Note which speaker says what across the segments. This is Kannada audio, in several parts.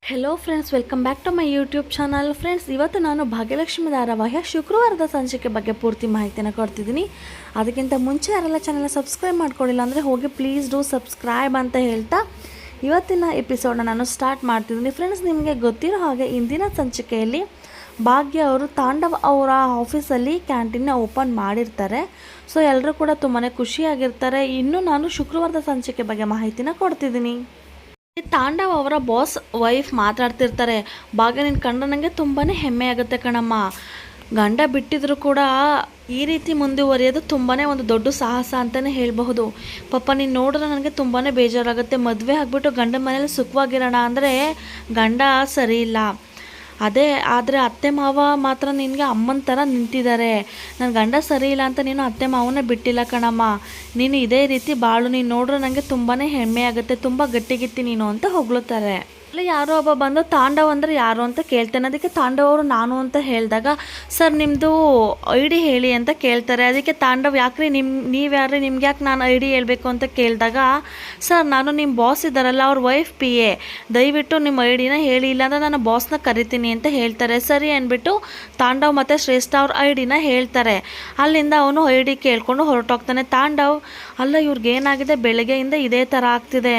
Speaker 1: Hello friends, welcome back to my YouTube channel. Friends, ಇವತ್ತು ನಾನು ಭಾಗ್ಯಲಕ್ಷ್ಮಿ ಧಾರಾವಾಹಿಯ ಶುಕ್ರವಾರದ ಸಂಚಿಕೆ ಬಗ್ಗೆ ಪೂರ್ತಿ ಮಾಹಿತಿನ ಕೊಡ್ತಿದ್ದೀನಿ. ಅದಕ್ಕಿಂತ ಮುಂಚೆ ಯಾರೆಲ್ಲ ಚಾನಲ್ ಸಬ್ಸ್ಕ್ರೈಬ್ ಮಾಡ್ಕೊಳ್ಳಿಲ್ಲ ಅಂದರೆ ಹೋಗಿ ಪ್ಲೀಸ್ ಡೂ ಸಬ್ಸ್ಕ್ರೈಬ್ ಅಂತ ಹೇಳ್ತಾ ಇವತ್ತಿನ ಎಪಿಸೋಡನ್ನ ನಾನು ಸ್ಟಾರ್ಟ್ ಮಾಡ್ತಿದ್ದೀನಿ. ಫ್ರೆಂಡ್ಸ್, ನಿಮಗೆ ಗೊತ್ತಿರೋ ಹಾಗೆ ಇಂದಿನ ಸಂಚಿಕೆಯಲ್ಲಿ ಭಾಗ್ಯ ಅವರು ತಾಂಡವ್ ಅವರ ಆಫೀಸಲ್ಲಿ ಕ್ಯಾಂಟೀನ್ನ ಓಪನ್ ಮಾಡಿರ್ತಾರೆ. ಸೊ ಎಲ್ಲರೂ ಕೂಡ ತುಂಬಾ ಖುಷಿಯಾಗಿರ್ತಾರೆ. ಇನ್ನು ನಾನು ಶುಕ್ರವಾರದ ಸಂಚಿಕೆ ಬಗ್ಗೆ ಮಾಹಿತಿನ ಕೊಡ್ತಿದ್ದೀನಿ. ತಾಂಡವ್ ಅವರ ಬಾಸ್ ವೈಫ್ ಮಾತಾಡ್ತಿರ್ತಾರೆ. ಭಾಗ್ಯ ನಿನ್ನ ಕಂಡು ನನಗೆ ತುಂಬಾ ಹೆಮ್ಮೆ ಆಗುತ್ತೆ ಕಣಮ್ಮ. ಗಂಡ ಬಿಟ್ಟಿದ್ರು ಕೂಡ ಈ ರೀತಿ ಮುಂದುವರಿಯೋದು ತುಂಬಾ ಒಂದು ದೊಡ್ಡ ಸಾಹಸ ಅಂತಲೇ ಹೇಳಬಹುದು. ಪಾಪ ನೀನು ನೋಡಿದ್ರೆ ನನಗೆ ತುಂಬಾ ಬೇಜಾರಾಗುತ್ತೆ. ಮದುವೆ ಆಗಿಬಿಟ್ಟು ಗಂಡನ ಮನೇಲಿ ಸುಖವಾಗಿರೋಣ ಅಂದರೆ ಗಂಡ ಸರಿ ಇಲ್ಲ. ಆದರೆ ಅತ್ತೆ ಮಾವ ಮಾತ್ರ ನಿನಗೆ ಅಮ್ಮನ ಥರ ನಿಂತಿದ್ದಾರೆ. ನನ್ನ ಗಂಡ ಸರಿ ಇಲ್ಲ ಅಂತ ನೀನು ಅತ್ತೆ ಮಾವನೇ ಬಿಟ್ಟಿಲ್ಲ ಕಣಮ್ಮ. ನೀನು ಇದೇ ರೀತಿ ಬಾಳು, ನೀನು ನೋಡ್ರೆ ನನಗೆ ತುಂಬಾ ಹೆಮ್ಮೆ ಆಗುತ್ತೆ, ತುಂಬ ಗಟ್ಟಿಗಿತ್ತಿ ನೀನು ಅಂತ ಹೊಗಳುತ್ತಾರೆ. ಅಲ್ಲಿ ಯಾರೋ ಒಬ್ಬ ಬಂದು ತಾಂಡವ್ ಅಂದರೆ ಯಾರು ಅಂತ ಕೇಳ್ತಾನೆ. ಅದಕ್ಕೆ ತಾಂಡವ್ ಅವರು ನಾನು ಅಂತ ಹೇಳಿದಾಗ, ಸರ್ ನಿಮ್ಮದು ಐ ಡಿ ಹೇಳಿ ಅಂತ ಕೇಳ್ತಾರೆ. ಅದಕ್ಕೆ ತಾಂಡವ್ ಯಾಕ್ರಿ ನೀವು ಯಾರ್ರಿ, ನಿಮ್ಗೆ ಯಾಕೆ ನಾನು ಐ ಡಿ ಹೇಳಬೇಕು ಅಂತ ಕೇಳಿದಾಗ, ಸರ್ ನಾನು ನಿಮ್ಮ ಬಾಸ್ ಇದ್ದಾರಲ್ಲ ಅವ್ರ ವೈಫ್ PA, ದಯವಿಟ್ಟು ನಿಮ್ಮ ಐ ಡಿನ ಹೇಳಿ, ಇಲ್ಲಾಂದ್ರೆ ನಾನು ಬಾಸ್ನ ಕರಿತೀನಿ ಅಂತ ಹೇಳ್ತಾರೆ. ಸರಿ ಅಂದ್ಬಿಟ್ಟು ತಾಂಡವ್ ಮತ್ತು ಶ್ರೇಷ್ಠ ಅವ್ರ ಐ ಡಿನ ಹೇಳ್ತಾರೆ. ಅಲ್ಲಿಂದ ಅವನು ಐ ಡಿ ಕೇಳ್ಕೊಂಡು ಹೊರಟೋಗ್ತಾನೆ. ತಾಂಡವ್, ಅಲ್ಲ ಇವ್ರಿಗೇನಾಗಿದೆ, ಬೆಳಗ್ಗೆಯಿಂದ ಇದೇ ಥರ ಆಗ್ತಿದೆ.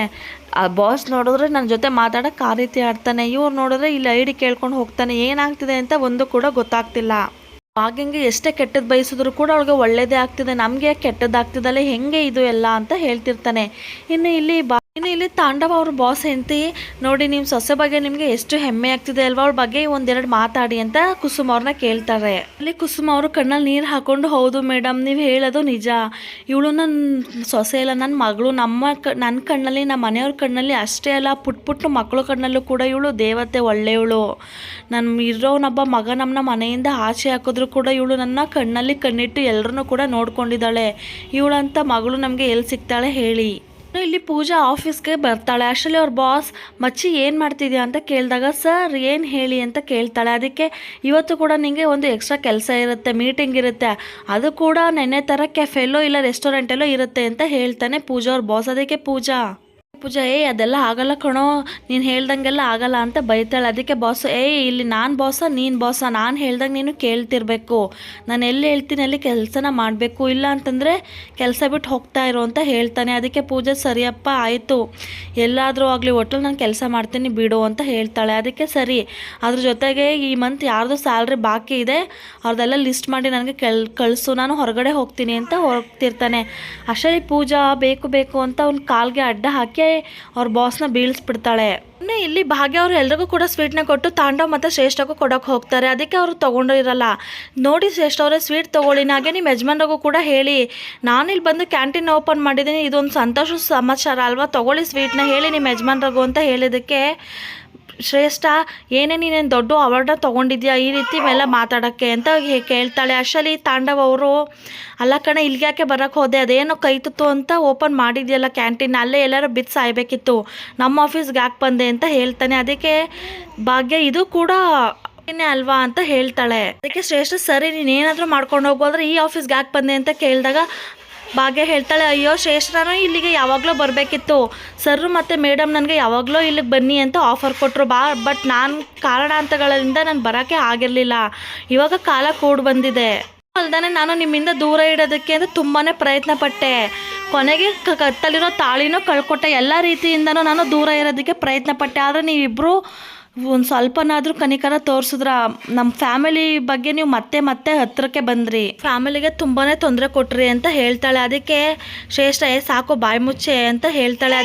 Speaker 1: ಆ ಬಾಸ್ ನೋಡಿದ್ರೆ ನನ್ನ ಜೊತೆ ಮಾತಾಡೋಕೆ ಆ ರೀತಿ ಆಡ್ತಾನೆ, ಇವ್ರು ನೋಡಿದ್ರೆ ಇಲ್ಲಿ ಐ ಡಿ ಕೇಳ್ಕೊಂಡು ಹೋಗ್ತಾನೆ. ಏನಾಗ್ತಿದೆ ಅಂತ ಒಂದು ಕೂಡ ಗೊತ್ತಾಗ್ತಿಲ್ಲ. ಭಾಗ್ಯಂಗೆ ಎಷ್ಟೇ ಕೆಟ್ಟದ್ದು ಬಯಸಿದ್ರು ಕೂಡ ಅವಳಿಗೆ ಒಳ್ಳೇದೇ ಆಗ್ತಿದೆ, ನಮಗೆ ಕೆಟ್ಟದ್ದಾಗ್ತಿದ್ದಲ್ಲ, ಹೆಂಗೆ ಇದು ಎಲ್ಲ ಅಂತ ಹೇಳ್ತಿರ್ತಾನೆ. ಇನ್ನು ಇಲ್ಲಿ ತಾಂಡವ ಅವ್ರ ಬಾಸ್ ಹೆಂಡತಿ, ನೋಡಿ ನಿಮ್ಮ ಸೊಸೆ ಬಗ್ಗೆ ನಿಮಗೆ ಎಷ್ಟು ಹೆಮ್ಮೆ ಆಗ್ತಿದೆ ಅಲ್ವಾ, ಅವಳ ಬಗ್ಗೆ ಒಂದೆರಡು ಮಾತಾಡಿ ಅಂತ ಕುಸುಮ ಅವ್ರನ್ನ ಕೇಳ್ತಾರೆ. ಅಲ್ಲಿ ಕುಸುಮ ಅವರು ಕಣ್ಣಲ್ಲಿ ನೀರು ಹಾಕೊಂಡು, ಹೌದು ಮೇಡಮ್ ನೀವು ಹೇಳೋದು ನಿಜ, ಇವಳು ನನ್ನ ಸೊಸೆ ಇಲ್ಲ, ನನ್ನ ಮಗಳು. ನನ್ನ ಕಣ್ಣಲ್ಲಿ, ನಮ್ಮ ಮನೆಯವ್ರ ಕಣ್ಣಲ್ಲಿ ಅಷ್ಟೇ ಅಲ್ಲ, ಪುಟ್ಟ ಮಕ್ಕಳ ಕಣ್ಣಲ್ಲೂ ಕೂಡ ಇವಳು ದೇವತೆ, ಒಳ್ಳೆಯವಳು. ನನ್ನ ಇರೋನೊಬ್ಬ ಮಗ ನಮ್ಮನ್ನ ಮನೆಯಿಂದ ಆಚೆ ಹಾಕಿದ್ರು ಕೂಡ ಇವಳು ನನ್ನ ಕಣ್ಣಲ್ಲಿ ಕಣ್ಣಿಟ್ಟು ಎಲ್ಲರನ್ನೂ ಕೂಡ ನೋಡ್ಕೊಂಡಿದ್ದಾಳೆ. ಇವಳಂತ ಮಗಳು ನಮಗೆ ಎಲ್ಲಿ ಸಿಗ್ತಾಳೆ ಹೇಳಿ. ಇಲ್ಲಿ ಪೂಜಾ ಆಫೀಸ್ಗೆ ಬರ್ತಾಳೆ. ಅಷ್ಟರಲ್ಲಿ ಅವ್ರ ಬಾಸ್, ಮಚ್ಚಿ ಏನು ಮಾಡ್ತಿದ್ಯಾ ಅಂತ ಕೇಳಿದಾಗ, ಸರ್ ಏನು ಹೇಳಿ ಅಂತ ಕೇಳ್ತಾಳೆ. ಅದಕ್ಕೆ ಇವತ್ತು ಕೂಡ ನಿಮಗೆ ಒಂದು ಎಕ್ಸ್ಟ್ರಾ ಕೆಲಸ ಇರುತ್ತೆ, ಮೀಟಿಂಗ್ ಇರುತ್ತೆ, ಅದು ಕೂಡ ನೆನ್ನೆ ಥರ ಕೆಫೆಲ್ಲೋ ಇಲ್ಲ ರೆಸ್ಟೋರೆಂಟಲ್ಲೋ ಇರುತ್ತೆ ಅಂತ ಹೇಳ್ತಾನೆ ಪೂಜಾ ಅವ್ರ ಬಾಸ್. ಅದಕ್ಕೆ ಪೂಜಾ ಅದೆಲ್ಲ ಆಗಲ್ಲ ಕಣೋ, ನೀನು ಹೇಳ್ದಂಗೆಲ್ಲ ಆಗಲ್ಲ ಅಂತ ಬೈತಾಳೆ. ಅದಕ್ಕೆ ಬಾಸ್, ಇಲ್ಲಿ ನಾನು ನೀನು ಬಾಸ, ನಾನು ಹೇಳ್ದಂಗೆ ನೀನು ಕೇಳ್ತಿರ್ಬೇಕು, ನಾನು ಎಲ್ಲಿ ಹೇಳ್ತೀನಿ ಅಲ್ಲಿ ಕೆಲಸನ ಮಾಡಬೇಕು, ಇಲ್ಲ ಅಂತಂದರೆ ಕೆಲಸ ಬಿಟ್ಟು ಹೋಗ್ತಾ ಇರೋ ಅಂತ ಹೇಳ್ತಾನೆ. ಅದಕ್ಕೆ ಪೂಜೆ, ಸರಿಯಪ್ಪ ಆಯಿತು, ಎಲ್ಲಾದರೂ ಆಗಲಿ ಒಟ್ಟಲ್ಲಿ ನಾನು ಕೆಲಸ ಮಾಡ್ತೀನಿ ಬಿಡು ಅಂತ ಹೇಳ್ತಾಳೆ. ಅದಕ್ಕೆ ಸರಿ, ಅದ್ರ ಜೊತೆಗೆ ಈ ಮಂತ್ ಯಾರ್ದು ಸ್ಯಾಲ್ರಿ ಬಾಕಿ ಇದೆ ಅವ್ರದ್ದೆಲ್ಲ ಲಿಸ್ಟ್ ಮಾಡಿ ನನಗೆ ಕಳಿಸು, ನಾನು ಹೊರಗಡೆ ಹೋಗ್ತೀನಿ ಅಂತ ಹೋಗ್ತಿರ್ತಾನೆ. ಅಷ್ಟರಲ್ಲಿ ಪೂಜಾ ಬೇಕು ಅಂತ ಅವ್ನ ಕಾಲ್ಗೆ ಅಡ್ಡ ಹಾಕಿ ಅವ್ರ ಬಾಸ್ನ ಬೀಳಿಸ್ಬಿಡ್ತಾಳೆ. ಇನ್ನು ಇಲ್ಲಿ ಭಾಗ್ಯ ಅವರು ಎಲ್ರಿಗೂ ಕೂಡ ಸ್ವೀಟ್ನ ಕೊಟ್ಟು ತಾಂಡವ್ ಮತ್ತು ಶ್ರೇಷ್ಠಗೂ ಕೊಡೋಕೆ ಹೋಗ್ತಾರೆ. ಅದಕ್ಕೆ ಅವರು ತೊಗೊಂಡಿರಲ್ಲ. ನೋಡಿ ಶ್ರೇಷ್ಠ ಅವರೇ, ಸ್ವೀಟ್ ತೊಗೊಳ್ಳಿ, ಹಾಗೆ ನಿಮ್ಮ ಯಜಮಾನ್ರಿಗೂ ಕೂಡ ಹೇಳಿ, ನಾನಿಲ್ಲಿ ಬಂದು ಕ್ಯಾಂಟೀನ್ ಓಪನ್ ಮಾಡಿದ್ದೀನಿ, ಇದೊಂದು ಸಂತೋಷ ಸಮಾಚಾರ ಅಲ್ವಾ, ತೊಗೊಳ್ಳಿ ಸ್ವೀಟ್ನ, ಹೇಳಿ ನಿಮ್ಮ ಯಜಮಾನ್ರಿಗೂ ಅಂತ ಹೇಳಿದ್ದಕ್ಕೆ ಶ್ರೇಷ್ಠ, ನೀನೇನು ದೊಡ್ಡ ಅವಾರ್ಡ್ನ ತೊಗೊಂಡಿದ್ಯಾ ಈ ರೀತಿ ಎಲ್ಲ ಮಾತಾಡೋಕ್ಕೆ ಅಂತ ಕೇಳ್ತಾಳೆ. ಅಷ್ಟರಲ್ಲಿ ತಾಂಡವ್ ಅವರು, ಅಲ್ಲ ಕಣೆ, ಇಲ್ಲಿಗೆ ಯಾಕೆ ಬರೋಕ್ಕೆ ಹೋದೆ, ಅದೇನೋ ಕೈತುತ್ತು ಅಂತ ಓಪನ್ ಮಾಡಿದ್ಯಲ್ಲ ಕ್ಯಾಂಟೀನ್, ಅಲ್ಲೇ ಎಲ್ಲರೂ ಬಿದ್ದು ಸಾಯ್ಬೇಕಿತ್ತು, ನಮ್ಮ ಆಫೀಸ್ಗೆ ಯಾಕೆ ಬಂದೆ ಅಂತ ಹೇಳ್ತಾನೆ. ಅದಕ್ಕೆ ಭಾಗ್ಯ, ಇದು ಕೂಡ ಅಲ್ವಾ ಅಂತ ಹೇಳ್ತಾಳೆ. ಅದಕ್ಕೆ ಶ್ರೇಷ್ಠ, ಸರಿ ನೀನೇನಾದರೂ ಮಾಡ್ಕೊಂಡು ಹೋಗೋದ್ರೆ ಈ ಆಫೀಸ್ಗೆ ಯಾಕೆ ಬಂದೆ ಅಂತ ಕೇಳಿದಾಗ ಭಾಗ್ಯ ಹೇಳ್ತಾಳೆ, ಅಯ್ಯೋ ಶ್ರೇಷ್ಠ, ನಾನು ಇಲ್ಲಿಗೆ ಯಾವಾಗಲೂ ಬರಬೇಕಿತ್ತು, ಸರ್ ಮತ್ತು ಮೇಡಮ್ ನನಗೆ ಯಾವಾಗಲೂ ಇಲ್ಲಿಗೆ ಬನ್ನಿ ಅಂತ ಆಫರ್ ಕೊಟ್ಟರು, ಬಟ್ ನಾನು ಕಾರಣಾಂತರಗಳಿಂದ ನಾನು ಬರೋಕ್ಕೆ ಆಗಿರಲಿಲ್ಲ, ಇವಾಗ ಕಾಲ ಕೂಡಿ ಬಂದಿದೆ. ಅಲ್ದೇ ನಾನು ನಿಮ್ಮಿಂದ ದೂರ ಇಡೋದಕ್ಕೆ ಅಂತ ತುಂಬಾ ಪ್ರಯತ್ನ ಪಟ್ಟೆ, ಕೊನೆಗೆ ಕತ್ತಲಿರೋ ತಾಳಿನೂ ಕಳ್ಕೊಟ್ಟೆ, ಎಲ್ಲ ರೀತಿಯಿಂದನೂ ನಾನು ದೂರ ಇರೋದಕ್ಕೆ ಪ್ರಯತ್ನ ಪಟ್ಟೆ. ಆದರೆ ನೀವಿಬ್ಬರು ಒಂದು ಸ್ವಲ್ಪನಾದರೂ ಕನಿಕರ ತೋರಿಸಿದ್ರ, ನಮ್ಮ ಫ್ಯಾಮಿಲಿ ಬಗ್ಗೆ ನೀವು ಮತ್ತೆ ಹತ್ತಿರಕ್ಕೆ ಬಂದ್ರಿ, ಫ್ಯಾಮಿಲಿಗೆ ತುಂಬಾ ತೊಂದರೆ ಕೊಟ್ರಿ ಅಂತ ಹೇಳ್ತಾಳೆ. ಅದಕ್ಕೆ ಶ್ರೇಷ್ಠ, ಸಾಕು ಬಾಯಿ ಮುಚ್ಚೆ ಅಂತ ಹೇಳ್ತಾಳೆ.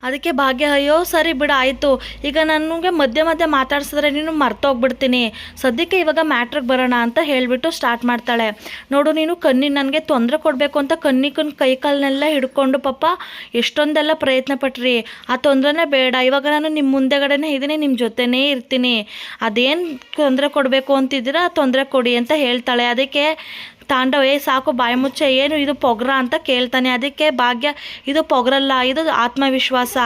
Speaker 1: ಅದಕ್ಕೆ ಭಾಗ್ಯ, ಅಯ್ಯೋ ಸರಿ ಬಿಡು ಆಯಿತು, ಈಗ ನನಗೆ ಮಧ್ಯೆ ಮಾತಾಡ್ಸಿದ್ರೆ ನೀನು ಮರ್ತೋಗ್ಬಿಡ್ತೀನಿ, ಸದ್ಯಕ್ಕೆ ಇವಾಗ ಮ್ಯಾಟ್ರಿಗೆ ಬರೋಣ ಅಂತ ಹೇಳಿಬಿಟ್ಟು ಸ್ಟಾರ್ಟ್ ಮಾಡ್ತಾಳೆ. ನೋಡು, ನೀನು ನನಗೆ ತೊಂದರೆ ಕೊಡಬೇಕು ಅಂತ ಕೈ ಕಾಲನ್ನೆಲ್ಲ ಹಿಡ್ಕೊಂಡು ಪಾಪ ಎಷ್ಟೊಂದೆಲ್ಲ ಪ್ರಯತ್ನ ಪಟ್ರಿ, ಆ ತೊಂದರೆನೇ ಬೇಡ, ಇವಾಗ ನಾನು ನಿಮ್ಮ ಮುಂದೆಗಡೆನೇ ಇದ್ದೀನಿ, ನಿಮ್ಮ ಜೊತೆನೇ ಇರ್ತೀನಿ, ಅದೇನು ತೊಂದರೆ ಕೊಡಬೇಕು ಅಂತಿದ್ದೀರಾ ತೊಂದರೆ ಕೊಡಿ ಅಂತ ಹೇಳ್ತಾಳೆ. ಅದಕ್ಕೆ ತಾಂಡವ್ ಸಾಕು ಬಾಯಿ ಮುಚ್ಚೆ, ಏನು ಇದು ಪೊಗ್ರ ಅಂತ ಕೇಳ್ತಾನೆ. ಅದಕ್ಕೆ ಭಾಗ್ಯ ಇದು ಪೊಗ್ರಲ್ಲ, ಇದು ಆತ್ಮವಿಶ್ವಾಸ,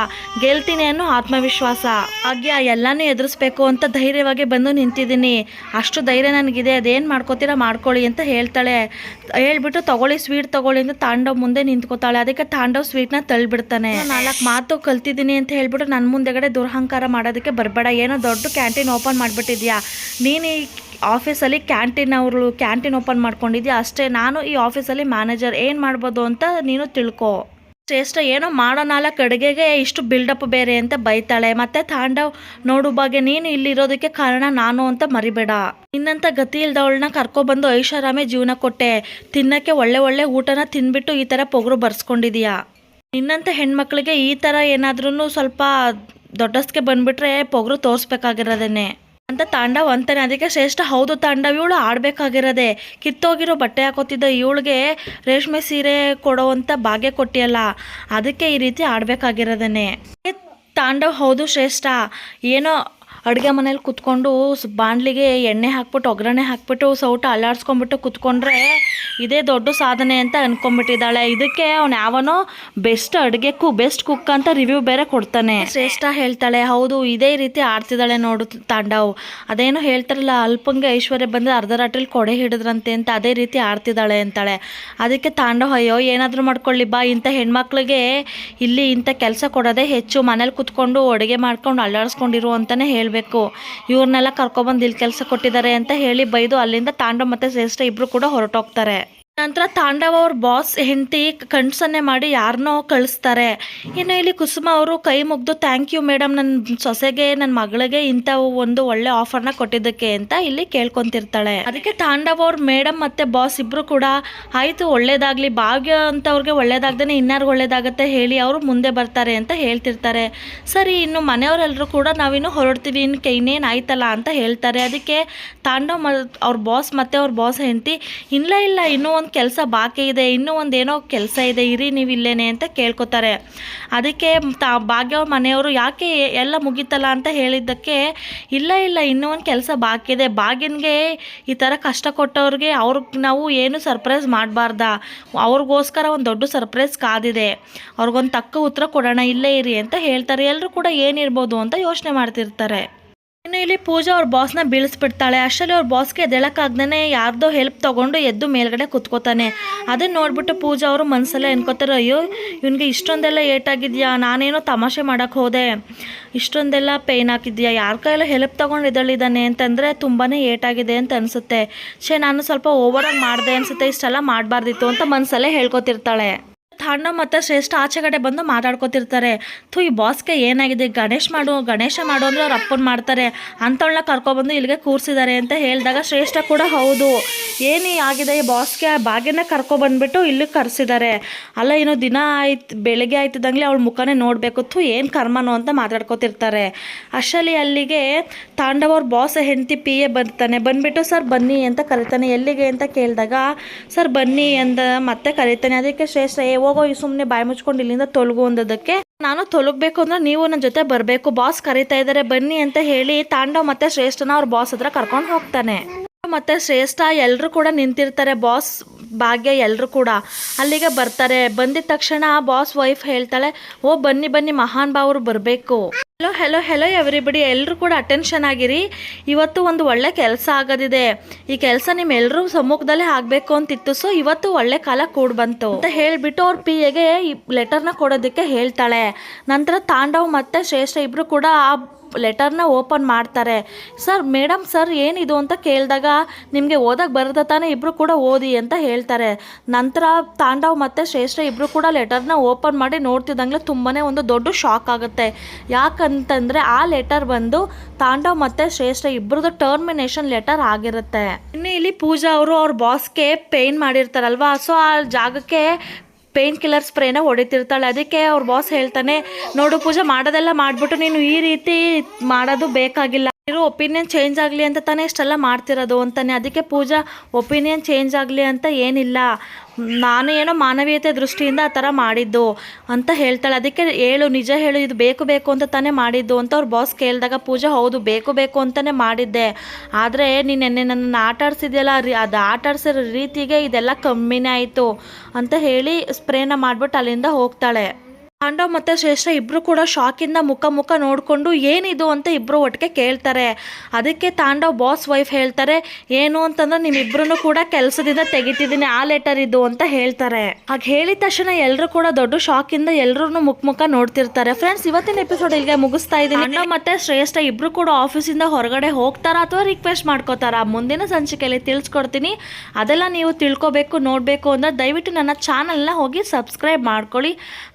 Speaker 1: ಗೆಲ್ತೀನಿ ಅನ್ನೋ ಆತ್ಮವಿಶ್ವಾಸ. ಭಾಗ್ಯ ಎಲ್ಲನೂ ಎದುರಿಸ್ಬೇಕು ಅಂತ ಧೈರ್ಯವಾಗಿ ಬಂದು ನಿಂತಿದ್ದೀನಿ, ಅಷ್ಟು ಧೈರ್ಯ ನನಗಿದೆ, ಅದೇನು ಮಾಡ್ಕೋತೀರಾ ಮಾಡ್ಕೊಳ್ಳಿ ಅಂತ ಹೇಳ್ತಾಳೆ. ಹೇಳ್ಬಿಟ್ಟು ತಗೊಳ್ಳಿ ಸ್ವೀಟ್ ತಗೊಳ್ಳಿ ಅಂತ ತಾಂಡವ್ ಮುಂದೆ ನಿಂತ್ಕೋತಾಳೆ. ಅದಕ್ಕೆ ತಾಂಡವ್ ಸ್ವೀಟ್ನ ತಳ್ಳಿಬಿಡ್ತಾನೆ. 4 ಮಾತು ಕಲ್ತಿದ್ದೀನಿ ಅಂತ ಹೇಳ್ಬಿಟ್ಟು ನನ್ನ ಮುಂದೆಗಡೆ ದುರಹಂಕಾರ ಮಾಡೋದಕ್ಕೆ ಬರಬೇಡ, ಏನೋ ದೊಡ್ಡ ಕ್ಯಾಂಟೀನ್ ಓಪನ್ ಮಾಡಿಬಿಟ್ಟಿದ್ಯಾ ನೀನು, ಈ ಆಫೀಸಲ್ಲಿ ಕ್ಯಾಂಟೀನ್ ಓಪನ್ ಮಾಡ್ಕೊಂಡಿದ್ಯಾ ಅಷ್ಟೇ, ನಾನು ಈ ಆಫೀಸಲ್ಲಿ ಮ್ಯಾನೇಜರ್, ಏನು ಮಾಡ್ಬೋದು ಅಂತ ನೀನು ತಿಳ್ಕೊ. ಶ್ರೇಷ್ಠ ಏನೋ ಮಾಡೋ 4 ಅಡುಗೆಗೆ ಇಷ್ಟು ಬಿಲ್ಡಪ್ ಬೇರೆ ಅಂತ ಬೈತಾಳೆ. ಮತ್ತೆ ತಾಂಡವ್, ನೋಡು ಭಾಗ್ಯ, ನೀನು ಇಲ್ಲಿರೋದಕ್ಕೆ ಕಾರಣ ನಾನು ಅಂತ ಮರಿಬೇಡ, ನಿನ್ನಂಥ ಗತಿ ಇಲ್ದವಳನ್ನ ಕರ್ಕೊಬಂದು ಐಷಾರಾಮಿ ಜೀವನ ಕೊಟ್ಟೆ, ತಿನ್ನಕ್ಕೆ ಒಳ್ಳೆ ಊಟನ ತಿನ್ಬಿಟ್ಟು ಈ ಥರ ಪೊಗರು ಬರ್ಸ್ಕೊಂಡಿದೀಯಾ. ನಿನ್ನಂಥ ಹೆಣ್ಮಕ್ಳಿಗೆ ಈ ಥರ ಏನಾದ್ರೂ ಸ್ವಲ್ಪ ದೊಡ್ಡಸ್ಗೆ ಬಂದ್ಬಿಟ್ರೆ ಪೊಗರು ತೋರಿಸ್ಬೇಕಾಗಿರೋದೇನೆ ಅಂತ ತಾಂಡವ್ ಅಂತಾನೆ. ಅದಕ್ಕೆ ಶ್ರೇಷ್ಠ, ಹೌದು ತಾಂಡವ್, ಇವಳು ಆಡಬೇಕಾಗಿರೋದೆ, ಕಿತ್ತೋಗಿರೋ ಬಟ್ಟೆ ಹಾಕೋತಿದ್ದ ಇವಳಿಗೆ ರೇಷ್ಮೆ ಸೀರೆ ಕೊಡೋವಂಥ ಭಾಗ್ಯ ಕೊಟ್ಟಿಯಲ್ಲ, ಅದಕ್ಕೆ ಈ ರೀತಿ ಆಡಬೇಕಾಗಿರೋದೇನೆ. ತಾಂಡವ್, ಹೌದು ಶ್ರೇಷ್ಠ, ಏನೋ ಅಡುಗೆ ಮನೇಲಿ ಕುತ್ಕೊಂಡು ಬಾಣಲಿಗೆ ಎಣ್ಣೆ ಹಾಕ್ಬಿಟ್ಟು ಒಗ್ಗರಣೆ ಹಾಕ್ಬಿಟ್ಟು ಸೌಟ ಅಲ್ಲಾಡ್ಸ್ಕೊಂಡ್ಬಿಟ್ಟು ಕುತ್ಕೊಂಡ್ರೆ ಇದೇ ದೊಡ್ಡ ಸಾಧನೆ ಅಂತ ಅಂದ್ಕೊಂಡ್ಬಿಟ್ಟಿದ್ದಾಳೆ. ಇದಕ್ಕೆ ಅವನು ಯಾವನೋ ಬೆಸ್ಟ್ ಕುಕ್ ಅಂತ ರಿವ್ಯೂ ಬೇರೆ ಕೊಡ್ತಾನೆ. ಶ್ರೇಷ್ಠ ಹೇಳ್ತಾಳೆ, ಹೌದು ಇದೇ ರೀತಿ ಆಡ್ತಿದ್ದಾಳೆ ನೋಡು ತಾಂಡವ್, ಅದೇನೋ ಹೇಳ್ತಾರಲ್ಲ ಅಲ್ಪಂಗೆ ಐಶ್ವರ್ಯ ಬಂದರೆ ಅರ್ಧ ರಾತ್ರಿಲಿ ಕೊಡೆ ಹಿಡಿದ್ರಂತೆ ಅಂತ, ಅದೇ ರೀತಿ ಆಡ್ತಿದ್ದಾಳೆ ಅಂತಾಳೆ. ಅದಕ್ಕೆ ತಾಂಡವ್, ಅಯ್ಯೋ ಏನಾದರೂ ಮಾಡ್ಕೊಳ್ಳಿ ಬಾ, ಇಂಥ ಹೆಣ್ಮಕ್ಳಿಗೆ ಇಲ್ಲಿ ಇಂಥ ಕೆಲಸ ಕೊಡೋದೇ ಹೆಚ್ಚು, ಮನೇಲಿ ಕುತ್ಕೊಂಡು ಅಡುಗೆ ಮಾಡ್ಕೊಂಡು ಅಲ್ಲಾಡಿಸ್ಕೊಂಡಿರು ಅಂತಲೇ ಹೇಳಬೇಕು, ಇವ್ರನ್ನೆಲ್ಲ ಕರ್ಕೊಬಂದು ಇಲ್ಲಿ ಕೆಲಸ ಕೊಟ್ಟಿದ್ದಾರೆ ಅಂತ ಹೇಳಿ ಬೈದು ಅಲ್ಲಿಂದ ತಾಂಡವ್ ಮತ್ತು ಶ್ರೇಷ್ಠ ಇಬ್ಬರು ಕೂಡ ಹೊರಟೋಗ್ತಾರೆ. ನಂತರ ತಾಂಡವ್ ಅವ್ರ ಬಾಸ್ ಹೆಂಡತಿ ಕಣ್ಸನ್ನೆ ಮಾಡಿ ಯಾರನ್ನೋ ಕಳಿಸ್ತಾರೆ. ಇನ್ನು ಇಲ್ಲಿ ಕುಸುಮ ಅವರು ಕೈ ಮುಗ್ದು ಥ್ಯಾಂಕ್ ಯು ಮೇಡಮ್, ನನ್ನ ಸೊಸೆಗೆ ನನ್ನ ಮಗಳಿಗೆ ಇಂಥ ಒಂದು ಒಳ್ಳೆ ಆಫರ್ನ ಕೊಟ್ಟಿದ್ದಕ್ಕೆ ಅಂತ ಇಲ್ಲಿ ಕೇಳ್ಕೊತಿರ್ತಾಳೆ. ಅದಕ್ಕೆ ತಾಂಡವ್ ಅವ್ರ ಮೇಡಮ್ ಮತ್ತು ಬಾಸ್ ಇಬ್ಬರು ಕೂಡ ಆಯಿತು ಒಳ್ಳೇದಾಗಲಿ, ಭಾಗ್ಯ ಅಂತವ್ರಿಗೆ ಒಳ್ಳೇದಾಗ್ದೇ ಇನ್ನಾರು ಒಳ್ಳೇದಾಗತ್ತೆ ಹೇಳಿ ಅವರು ಮುಂದೆ ಬರ್ತಾರೆ ಅಂತ ಹೇಳ್ತಿರ್ತಾರೆ. ಸರಿ, ಇನ್ನು ಮನೆಯವರೆಲ್ಲರೂ ಕೂಡ ನಾವಿನ್ನು ಹೊರಡ್ತೀವಿ, ಇನ್ನೇನು ಆಯ್ತಲ್ಲ ಅಂತ ಹೇಳ್ತಾರೆ. ಅದಕ್ಕೆ ತಾಂಡವ್ ಅವ್ರ ಬಾಸ್ ಮತ್ತು ಅವ್ರ ಬಾಸ್ ಹೆಂಡತಿ, ಇಲ್ಲ ಇನ್ನೂ ಒಂದು ಕೆಲಸ ಬಾಕಿ ಇದೆ, ಇನ್ನೂ ಒಂದೇನೋ ಕೆಲಸ ಇದೆ, ಇರಿ ನೀವು ಇಲ್ಲೇನೆ ಅಂತ ಕೇಳ್ಕೊತಾರೆ. ಅದಕ್ಕೆ ಭಾಗ್ಯ ಅವ್ರ ಮನೆಯವರು ಯಾಕೆ ಎಲ್ಲ ಮುಗೀತಲ್ಲ ಅಂತ ಹೇಳಿದ್ದಕ್ಕೆ, ಇಲ್ಲ ಇನ್ನೂ ಒಂದು ಕೆಲಸ ಬಾಕಿ ಇದೆ, ಭಾಗ್ಯನಿಗೆ ಈ ಥರ ಕಷ್ಟ ಕೊಟ್ಟವ್ರಿಗೆ ಅವ್ರಿಗೆ ನಾವು ಏನು ಸರ್ಪ್ರೈಸ್ ಮಾಡಬಾರ್ದಾ, ಅವ್ರಿಗೋಸ್ಕರ ಒಂದು ದೊಡ್ಡ ಸರ್ಪ್ರೈಸ್ ಕಾದಿದೆ, ಅವ್ರಿಗೊಂದು ತಕ್ಕ ಉತ್ತರ ಕೊಡೋಣ, ಇಲ್ಲೇ ಇರಿ ಅಂತ ಹೇಳ್ತಾರೆ. ಎಲ್ಲರೂ ಕೂಡ ಏನಿರ್ಬೋದು ಅಂತ ಯೋಚನೆ ಮಾಡ್ತಿರ್ತಾರೆ. ಇನ್ನು ಇಲ್ಲಿ ಪೂಜಾ ಅವ್ರ ಬಾಸ್ನ ಬೀಳಿಸ್ಬಿಡ್ತಾಳೆ. ಅಷ್ಟರಲ್ಲಿ ಅವ್ರ ಬಾಸ್ಗೆ ಎದ್ದೇಳಕ್ಕಾಗ್ದೇ ಯಾರ್ದೋ ಹೆಲ್ಪ್ ತೊಗೊಂಡು ಎದ್ದು ಮೇಲ್ಗಡೆ ಕುತ್ಕೋತಾನೆ. ಅದನ್ನು ನೋಡ್ಬಿಟ್ಟು ಪೂಜಾ ಅವರು ಮನಸ್ಸಲ್ಲೇ ಅನ್ಕೋತಾರೆ, ಅಯ್ಯೋ ಇವನಿಗೆ ಇಷ್ಟೊಂದೆಲ್ಲ ಏಟಾಗಿದೆಯಾ, ನಾನೇನೋ ತಮಾಷೆ ಮಾಡೋಕ್ಕೆ ಹೋದೆ, ಇಷ್ಟೊಂದೆಲ್ಲ ಪೇಯ್ನ್ ಹಾಕಿದ್ಯಾ, ಯಾರ ಕೈಯೆಲ್ಲ ಹೆಲ್ಪ್ ತೊಗೊಂಡು ಎದ್ದೇಳಿದ್ದಾನೆ ಅಂತಂದರೆ ತುಂಬಾ ಏಟಾಗಿದೆ ಅಂತ ಅನಿಸುತ್ತೆ, ನಾನು ಸ್ವಲ್ಪ ಓವರಾಗಿ ಮಾಡಿದೆ ಅನಿಸುತ್ತೆ, ಇಷ್ಟೆಲ್ಲ ಮಾಡಬಾರ್ದಿತ್ತು ಅಂತ ಮನಸ್ಸಲ್ಲೇ ಹೇಳ್ಕೊತಿರ್ತಾಳೆ. ತಾಂಡವ್ ಮತ್ತು ಶ್ರೇಷ್ಠ ಆಚೆಗಡೆ ಬಂದು ಮಾತಾಡ್ಕೊತಿರ್ತಾರೆ. ಈ ಬಾಸ್ಗೆ ಏನಾಗಿದೆ, ಗಣೇಶ ಮಾಡು ಅಂದರೆ ಅವ್ರ ಅಪ್ಪನ ಮಾಡ್ತಾರೆ, ಅಂಥವಳನ್ನ ಕರ್ಕೊಬಂದು ಇಲ್ಲಿಗೆ ಕೂರಿಸಿದ್ದಾರೆ ಅಂತ ಹೇಳಿದಾಗ ಶ್ರೇಷ್ಠ ಕೂಡ ಹೌದು ಏನು ಆಗಿದೆ, ಈ ಬಾಸ್ಗೆ ಭಾಗ್ಯನ ಕರ್ಕೊಬಂದ್ಬಿಟ್ಟು ಇಲ್ಲಿಗೆ ಕರೆಸಿದ್ದಾರೆ, ಅಲ್ಲ ಇನ್ನೂ ದಿನ ಬೆಳಗ್ಗೆ ಆಯ್ತಿದ್ದಂಗೆ ಅವಳ ಮುಖನೇ ನೋಡಬೇಕು, ಏನು ಕರ್ಮನೋ ಅಂತ ಮಾತಾಡ್ಕೊತಿರ್ತಾರೆ. ಅಷ್ಟರಲ್ಲಿ ಅಲ್ಲಿಗೆ ತಾಂಡವ್ ಅವ್ರ ಬಾಸ್ ಹೆಂಡತಿ PA ಬಂದ್ಬಿಟ್ಟು ಸರ್ ಬನ್ನಿ ಅಂತ ಕರೀತಾನೆ. ಎಲ್ಲಿಗೆ ಅಂತ ಕೇಳಿದಾಗ ಸರ್ ಬನ್ನಿ ಅಂತ ಮತ್ತೆ ಕರೀತಾನೆ. ಅದಕ್ಕೆ ಶ್ರೇಷ್ಠ, ಹೋಗೋ ಸುಮ್ಮನೆ ಬಾಯಿ ಮುಚ್ಕೊಂಡು ಇಲ್ಲಿಂದ ತೊಲಗು ಅಂದದಕ್ಕೆ, ನಾನು ತೊಲಗಬೇಕು ಅಂದ್ರೆ ನೀವು ನನ್ನ ಜೊತೆ ಬರಬೇಕು, ಬಾಸ್ ಕರೀತಾ ಇದ್ದಾರೆ ಬನ್ನಿ ಅಂತ ಹೇಳಿ ತಾಂಡವ್ ಮತ್ತೆ ಶ್ರೇಷ್ಠನ ಅವ್ರ ಬಾಸ್ ಹತ್ರ ಕರ್ಕೊಂಡು ಹೋಗ್ತಾನೆ. ಮತ್ತೆ ಶ್ರೇಷ್ಠ ಎಲ್ಲರೂ ಕೂಡ ನಿಂತಿರ್ತಾರೆ, ಬಾಸ್ ಭಾಗ್ಯ ಎಲ್ಲರೂ ಕೂಡ ಅಲ್ಲಿಗೆ ಬರ್ತಾರೆ. ಬಂದಿದ ತಕ್ಷಣ ಬಾಸ್ ವೈಫ್ ಹೇಳ್ತಾಳೆ, ಓ ಬನ್ನಿ ಮಹಾನ್ ಬಾವರು ಬರಬೇಕು. ಹೆಲೋ ಎವ್ರಿಬಡಿ, ಎಲ್ಲರೂ ಕೂಡ ಅಟೆನ್ಷನ್ ಆಗಿರಿ, ಇವತ್ತು ಒಂದು ಒಳ್ಳೆ ಕೆಲಸ ಆಗೋದಿದೆ, ಈ ಕೆಲಸ ನಿಮ್ಮೆಲ್ಲರೂ ಸಮ್ಮುಖದಲ್ಲೇ ಆಗಬೇಕು ಅಂತಿತ್ತು, ಸೊ ಇವತ್ತು ಒಳ್ಳೆ ಕಾಲ ಕೂಡ ಬಂತು ಅಂತ ಹೇಳಿಬಿಟ್ಟು ಅವ್ರ PAಗೆ ಈ ಲೆಟರ್ನ ಕೊಡೋದಕ್ಕೆ ಹೇಳ್ತಾಳೆ. ನಂತರ ತಾಂಡವ್ ಮತ್ತು ಶ್ರೇಷ್ಠ ಇಬ್ಬರು ಕೂಡ ಆ ಲೆಟರ್ನ ಓಪನ್ ಮಾಡ್ತಾರೆ. ಸರ್ ಮೇಡಮ್ ಸರ್ ಏನಿದು ಅಂತ ಕೇಳಿದಾಗ, ನಿಮಗೆ ಓದಕ್ಕೆ ಬರುತ್ತೆ ತಾನೇ, ಇಬ್ಬರು ಕೂಡ ಓದಿ ಅಂತ ಹೇಳ್ತಾರೆ. ನಂತರ ತಾಂಡವ್ ಮತ್ತು ಶ್ರೇಷ್ಠ ಇಬ್ಬರು ಕೂಡ ಲೆಟರ್ನ ಓಪನ್ ಮಾಡಿ ನೋಡ್ತಿದ್ದಂಗೆ ತುಂಬಾ ಒಂದು ದೊಡ್ಡ ಶಾಕ್ ಆಗುತ್ತೆ. ಯಾಕಂತಂದರೆ ಆ ಲೆಟರ್ ಬಂದು ತಾಂಡವ್ ಮತ್ತು ಶ್ರೇಷ್ಠ ಇಬ್ಬರದ್ದು ಟರ್ಮಿನೇಷನ್ ಲೆಟರ್ ಆಗಿರುತ್ತೆ. ಇನ್ನು ಇಲ್ಲಿ ಪೂಜಾ ಅವರು ಅವ್ರ ಬಾಸ್ಗೆ ಪೇಯ್ನ್ ಮಾಡಿರ್ತಾರಲ್ವಾ, ಸೊ ಆ ಜಾಗಕ್ಕೆ ಪೇಯ್ನ್ ಕಿಲ್ಲರ್ ಸ್ಪ್ರೇನ ಹೊಡಿತಿರ್ತಾಳೆ. ಅದಕ್ಕೆ ಅವ್ರ ಬಾಸ್ ಹೇಳ್ತಾನೆ, ನೋಡು ಪೂಜಾ ಮಾಡೋದೆಲ್ಲ ಮಾಡಿಬಿಟ್ಟು ನೀನು ಈ ರೀತಿ ಮಾಡೋದು ಬೇಕಾಗಿಲ್ಲ, ಇರೋ ಒಪಿನಿಯನ್ ಚೇಂಜ್ ಆಗಲಿ ಅಂತ ತಾನೇ ಇಷ್ಟೆಲ್ಲ ಮಾಡ್ತಿರೋದು ಅಂತಾನೆ. ಅದಕ್ಕೆ ಪೂಜಾ ಒಪಿನಿಯನ್ ಚೇಂಜ್ ಆಗಲಿ ಅಂತ ಏನಿಲ್ಲ, ನಾನು ಏನೋ ಮಾನವೀಯತೆ ದೃಷ್ಟಿಯಿಂದ ಆ ಥರ ಮಾಡಿದ್ದು ಅಂತ ಹೇಳ್ತಾಳೆ. ಅದಕ್ಕೆ ಹೇಳು, ನಿಜ ಹೇಳು, ಇದು ಬೇಕು ಬೇಕು ಅಂತ ತಾನೇ ಮಾಡಿದ್ದು ಅಂತ ಅವ್ರ ಬಾಸ್ ಕೇಳಿದಾಗ ಪೂಜಾ ಹೌದು ಬೇಕು ಬೇಕು ಅಂತಲೇ ಮಾಡಿದ್ದೆ, ಆದರೆ ನೀನು ನೆನ್ನೆ ನನ್ನನ್ನು ಆಟ ಆಡಿಸಿದೆಯಲ್ಲ, ಅದು ಆಟ ಆಡಿಸಿರೋ ರೀತಿಗೆ ಇದೆಲ್ಲ ಕಮ್ಮಿನೇ ಆಯಿತು ಅಂತ ಹೇಳಿ ಸ್ಪ್ರೇನ ಮಾಡಿಬಿಟ್ಟು ಅಲ್ಲಿಂದ ಹೋಗ್ತಾಳೆ. ತಾಂಡವ್ ಮತ್ತು ಶ್ರೇಷ್ಠ ಇಬ್ಬರು ಕೂಡ ಶಾಕಿಂದ ಮುಖ ನೋಡಿಕೊಂಡು ಏನಿದು ಅಂತ ಇಬ್ಬರು ಒಟ್ಟಿಗೆ ಕೇಳ್ತಾರೆ. ಅದಕ್ಕೆ ತಾಂಡವ್ ಬಾಸ್ ವೈಫ್ ಹೇಳ್ತಾರೆ, ಏನು ಅಂತಂದ್ರೆ ನಿಮ್ಮಿಬ್ಬರೂ ಕೂಡ ಕೆಲಸದಿಂದ ತೆಗಿತಿದ್ದೀನಿ, ಆ ಲೆಟರ್ ಇದು ಅಂತ ಹೇಳ್ತಾರೆ. ಹಾಗೆ ಹೇಳಿದ ತಕ್ಷಣ ಎಲ್ಲರೂ ಕೂಡ ದೊಡ್ಡ ಶಾಕಿಂದ ಎಲ್ಲರೂ ಮುಖ ನೋಡ್ತಿರ್ತಾರೆ. ಫ್ರೆಂಡ್ಸ್, ಇವತ್ತಿನ ಎಪಿಸೋಡ್ ಇಲ್ಲಿಗೆ ಮುಗಿಸ್ತಾ ಇದ್ದೀನಿ. ತಾಂಡವ್ ಮತ್ತು ಶ್ರೇಷ್ಠ ಇಬ್ಬರು ಕೂಡ ಆಫೀಸಿಂದ ಹೊರಗಡೆ ಹೋಗ್ತಾರಾ ಅಥವಾ ರಿಕ್ವೆಸ್ಟ್ ಮಾಡ್ಕೋತಾರಾ, ಮುಂದಿನ ಸಂಚಿಕೆಯಲ್ಲಿ ತಿಳಿಸ್ಕೊಡ್ತೀನಿ. ಅದೆಲ್ಲ ನೀವು ತಿಳ್ಕೊಬೇಕು, ನೋಡಬೇಕು ಅಂದ್ರೆ ದಯವಿಟ್ಟು ನನ್ನ ಚಾನಲ್ನ ಹೋಗಿ ಸಬ್ಸ್ಕ್ರೈಬ್ ಮಾಡ್ಕೊಳ್ಳಿ.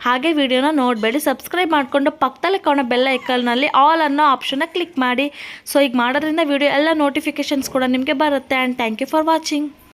Speaker 1: ಹಾಗೆ ವಿಡಿಯೋನ ನೋಡಬೇಡಿ, ಸಬ್ಸ್ಕ್ರೈಬ್ ಮಾಡಿಕೊಂಡು ಪಕ್ಕದಲ್ಲಿ ಕಾಣೋ ಬೆಲ್ ಐಕಾನ್ನಲ್ಲಿ ಆಲ್ ಅನ್ನೋ ಆಪ್ಷನ್ನ ಕ್ಲಿಕ್ ಮಾಡಿ. ಸೊ ಈಗ ಮಾಡೋದ್ರಿಂದ ವಿಡಿಯೋ ಎಲ್ಲ ನೋಟಿಫಿಕೇಶನ್ಸ್ ಕೂಡ ನಿಮಗೆ ಬರುತ್ತೆ. And thank you for watching.